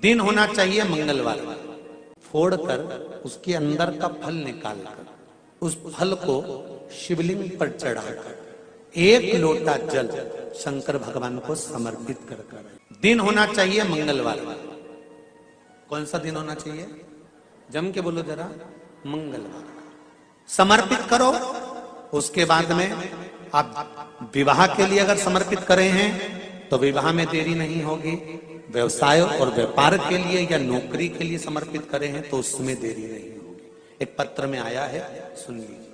दिन होना चाहिए मंगलवार, फोड़कर उसके अंदर का फल निकालकर उस फल को शिवलिंग पर चढ़ाकर 1 लोटा जल शंकर भगवान को समर्पित कर दिन होना चाहिए मंगलवार। कौन सा दिन होना चाहिए? जम के बोलो जरा, मंगलवार समर्पित करो। उसके बाद में आप विवाह के लिए अगर समर्पित करें हैं तो विवाह में देरी नहीं होगी। व्यवसाय और व्यापार के लिए या नौकरी के लिए समर्पित करें हैं तो उसमें देरी नहीं होगी। एक पत्र में आया है, सुन लीजिए,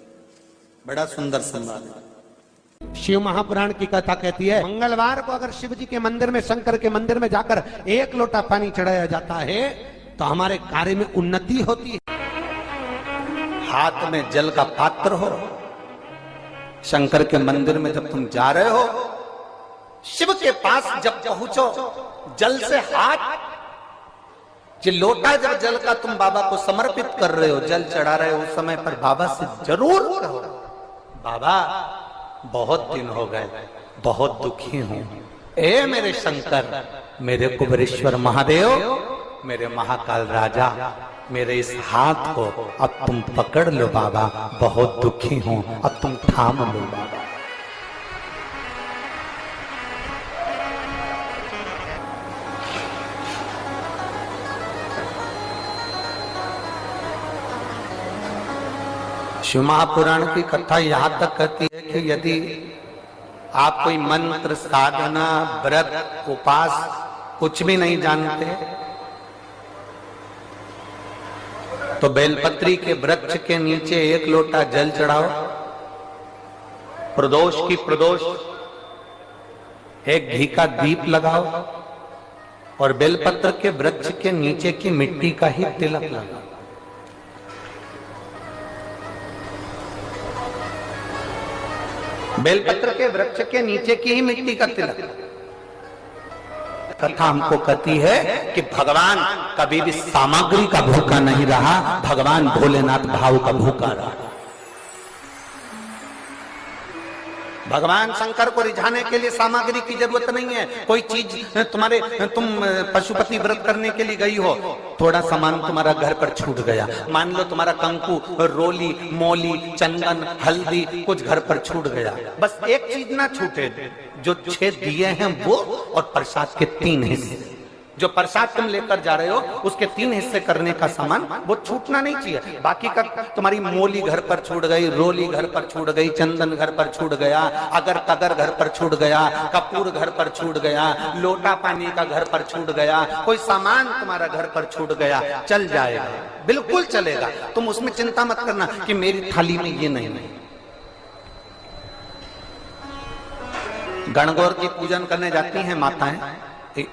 बड़ा सुंदर संवाद है। शिव महापुराण की कथा कहती है, मंगलवार को अगर शिव जी के मंदिर में, शंकर के मंदिर में जाकर 1 लोटा पानी चढ़ाया जाता है तो हमारे कार्य में उन्नति होती है। हाथ में जल का पात्र हो, शंकर के मंदिर में जब तुम जा रहे हो, शिव के पास जब पहुंचो, जल से हाथ, जो लोटा जब जल का तुम बाबा को समर्पित कर रहे हो, जल चढ़ा रहे हो, उस समय पर बाबा से जरूर कहो, बाबा बहुत दिन हो गए, बहुत दुखी हूं, ए मेरे शंकर, मेरे कुबेरेश्वर महादेव, मेरे महाकाल राजा, मेरे इस हाथ को अब तुम पकड़ लो बाबा, बहुत दुखी हूं, अब तुम थाम लो बाबा। शिव महापुराण की कथा यहां तक कहती है कि यदि आप कोई मंत्र, साधना, व्रत, उपास कुछ भी नहीं जानते तो बेलपत्री के वृक्ष के नीचे 1 लोटा जल चढ़ाओ, प्रदोष की प्रदोष, 1 घी का दीप लगाओ और बेलपत्र के वृक्ष के नीचे की मिट्टी का ही तिलक लगाओ। बेलपत्र के वृक्ष के नीचे की ही मिट्टी का तिलक। कथा हमको कहती है कि भगवान कभी भी सामग्री का भूखा नहीं रहा, भगवान भोलेनाथ भाव का भूखा रहा। भगवान शंकर को रिझाने के लिए सामग्री की जरूरत नहीं है। कोई चीज तुम पशुपति व्रत करने के लिए गई हो, थोड़ा सामान तुम्हारा घर पर छूट गया, मान लो तुम्हारा कंकु, रोली, मोली, चंदन, हल्दी कुछ घर पर छूट गया, बस एक चीज ना छूटे, जो 6 दिए हैं वो और प्रसाद के 3 हिस्से। जो प्रसाद तुम लेकर जा रहे हो उसके 3 हिस्से करने का सामान वो छूटना नहीं चाहिए। बाकी का तुम्हारी मोली घर पर छूट गई, रोली घर पर छूट गई, चंदन घर पर छूट गया, अगर तगर घर पर छूट गया, कपूर घर पर छूट गया, लोटा पानी का घर पर छूट गया, कोई सामान तुम्हारा घर पर छूट गया, चल जाएगा, बिल्कुल चलेगा। तुम उसमें चिंता मत करना कि मेरी थाली में ये नहीं। गणगौर की पूजन करने जाती हैं माताएं,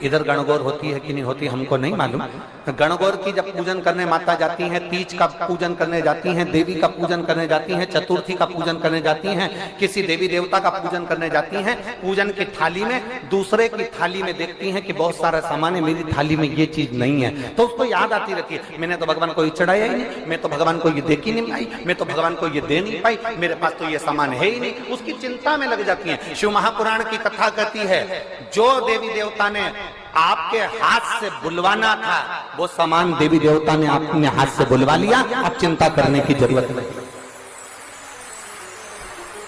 इधर गणगौर होती है कि नहीं होती हमको नहीं मालूम। गणगौर की जब पूजन करने माता जाती हैं, तीज का पूजन करने जाती हैं, देवी का पूजन करने जाती हैं, चतुर्थी का पूजन करने जाती हैं, किसी देवी देवता का पूजन करने जाती हैं, पूजन की थाली में दूसरे की थाली में देखती हैं कि बहुत सारा सामान है, मेरी थाली में ये चीज नहीं है, तो उसको याद आती रहती है, मैंने तो भगवान को ये चढ़ाया ही नहीं, मैं तो भगवान को ये दे ही नहीं पाई, मैं तो भगवान को ये दे नहीं पाई, मेरे पास तो ये सामान है ही नहीं, उसकी चिंता में लग जाती है। शिव महापुराण की कथा कहती है, जो देवी देवता ने आपके हाथ से बुलवाना था वो सामान देवी देवता ने अपने हाथ से बुलवा लिया, अब चिंता करने की जरूरत नहीं।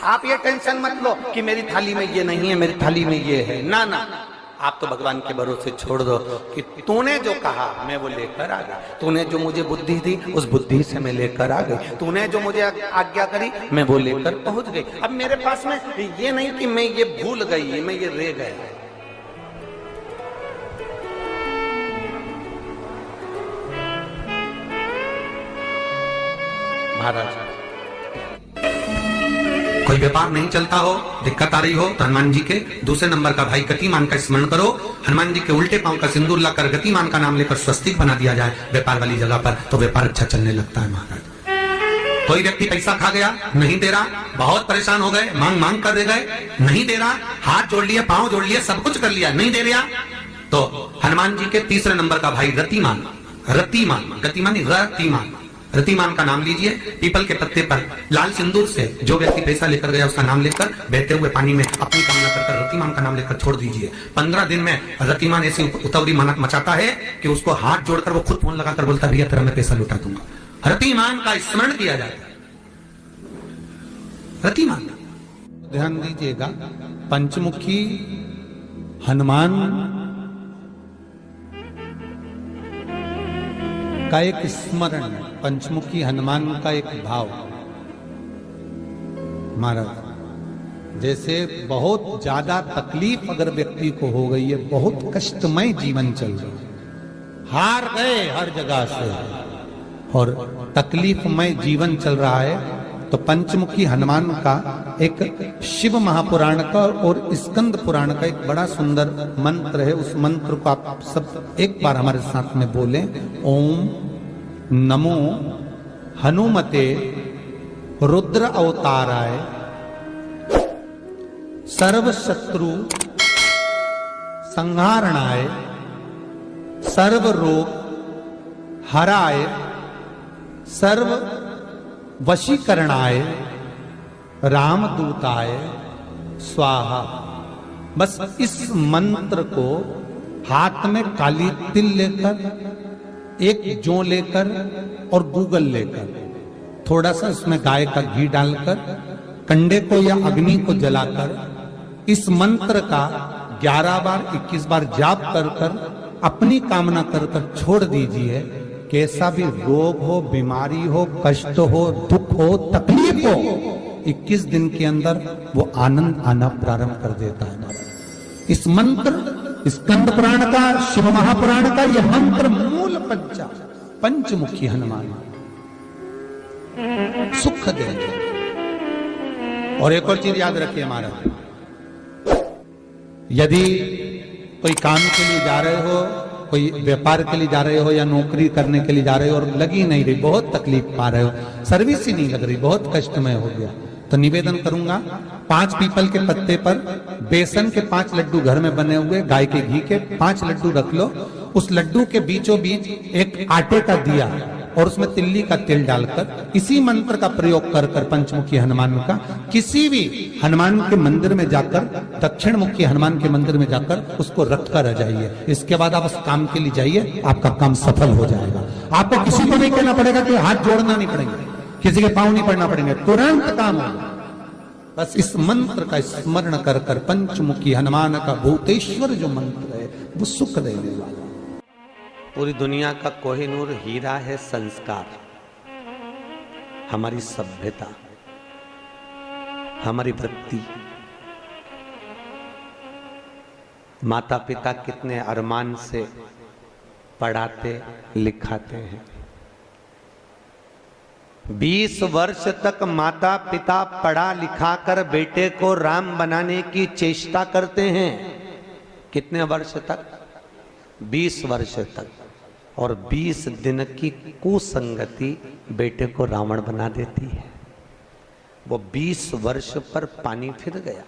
आप ये टेंशन मत लो कि मेरी थाली में ये नहीं है, मेरी थाली में ये है, ना ना, आप तो भगवान के भरोसे छोड़ दो कि तूने जो कहा मैं वो लेकर आ गई, तूने जो मुझे बुद्धि दी उस बुद्धि से मैं लेकर आ गई, तूने जो मुझे आज्ञा करी मैं वो लेकर पहुंच गई। अब मेरे पास में ये नहीं कि मैं ये भूल गई, मैं ये रह गया। महाराज, कोई व्यापार नहीं चलता हो, दिक्कत आ रही हो तो हनुमान जी के दूसरे नंबर का भाई गतिमान का स्मरण करो, हनुमान जी के उल्टे पांव का सिंदूर लाकर गतिमान का नाम लेकर स्वस्तिक बना दिया जाए व्यापार वाली जगह पर, तो व्यापार अच्छा चलने लगता है। महाराज, कोई व्यक्ति पैसा खा गया, नहीं दे रहा, बहुत परेशान हो गए, मांग मांग कर दे गए, नहीं दे रहा, हाथ जोड़ लिए, पांव जोड़ लिए, सब कुछ कर लिया, नहीं दे रहा, तो हनुमान जी के तीसरे नंबर का भाई रतिमान, रतिमान, गतिमान रतिमान, रतिमान का नाम लीजिए, पीपल के पत्ते पर लाल सिंदूर से जो व्यक्ति पैसा लेकर गया उसका नाम लेकर बहते हुए पानी में अपनी कामना कर रतिमान का नाम लेकर छोड़ दीजिए। 15 दिन में रतिमान ऐसी उतावली मचाता है कि उसको हाथ जोड़कर वो खुद फोन लगाकर बोलता है भैया तेरा मैं पैसा लौटा दूंगा। रतिमान का स्मरण किया जाता है। रतिमान, ध्यान दीजिएगा, पंचमुखी हनुमान का एक स्मरण, पंचमुखी हनुमान का एक भाव। महाराज जैसे बहुत ज्यादा तकलीफ अगर व्यक्ति को हो गई है, बहुत कष्टमय जीवन चल रहा है, हार गए हर जगह से और तकलीफमय जीवन चल रहा है, तो पंचमुखी हनुमान का एक शिव महापुराण का और स्कंद पुराण का एक बड़ा सुंदर मंत्र है। उस मंत्र को आप सब एक बार हमारे साथ में बोलें। ओम नमो हनुमते रुद्र अवताराय सर्व शत्रु संहारणाय सर्व रोग हराय सर्व वशीकरणाय रामदूताय स्वाहा। बस इस मंत्र को हाथ में काली तिल लेकर, एक जौ लेकर और गूगल लेकर, थोड़ा सा इसमें गाय का घी डालकर, कंडे को या अग्नि को जलाकर इस मंत्र का 11 बार 21 बार जाप कर कर अपनी कामना कर कर छोड़ दीजिए। कैसा भी रोग हो, बीमारी हो, कष्ट हो, दुख हो, तकलीफ हो, 21 दिन के अंदर वो आनंद आना प्रारंभ कर देता है। इस मंत्र, स्कंद पुराण का, शिव महापुराण का यह मंत्र मूल पंचमुखी हनुमान सुख देंगे। और एक और चीज याद रखिए महाराज, यदि कोई काम के लिए जा रहे हो, कोई व्यापार के लिए जा रहे हो या नौकरी करने के लिए जा रहे हो और लगी नहीं रही, बहुत तकलीफ पा रहे हो, सर्विस ही नहीं लग रही, बहुत कष्टमय हो गया, तो निवेदन करूंगा 5 पीपल के पत्ते पर बेसन के 5 लड्डू घर में बने हुए, गाय के घी के 5 लड्डू रख लो। उस लड्डू के बीचों बीच एक आटे का दिया और उसमें तिल्ली का तेल डालकर इसी मंत्र का प्रयोग कर कर पंचमुखी हनुमान का किसी भी हनुमान के मंदिर में जाकर, दक्षिण मुखी हनुमान के मंदिर में जाकर उसको रख कर आ जाइए। इसके बाद आप उस काम के लिए जाइए, आपका काम सफल हो जाएगा। आपको किसी को नहीं कहना पड़ेगा कि हाथ जोड़ना नहीं पड़ेंगे, किसी के पांव नहीं पड़ना पड़ेंगे, तुरंत काम होगा। बस इस मंत्र का स्मरण कर कर पंचमुखी हनुमान का भूतेश्वर जो मंत्र है वो सुख देने वाला। पूरी दुनिया का कोहिनूर हीरा है संस्कार, हमारी सभ्यता, हमारी वृत्ति। माता पिता कितने अरमान से पढ़ाते लिखाते हैं। 20 वर्ष तक माता पिता पढ़ा लिखा कर बेटे को राम बनाने की चेष्टा करते हैं। कितने वर्ष तक? 20 वर्ष तक। और 20 दिन की कुसंगति बेटे को रावण बना देती है। वो 20 वर्ष पर पानी फिर गया।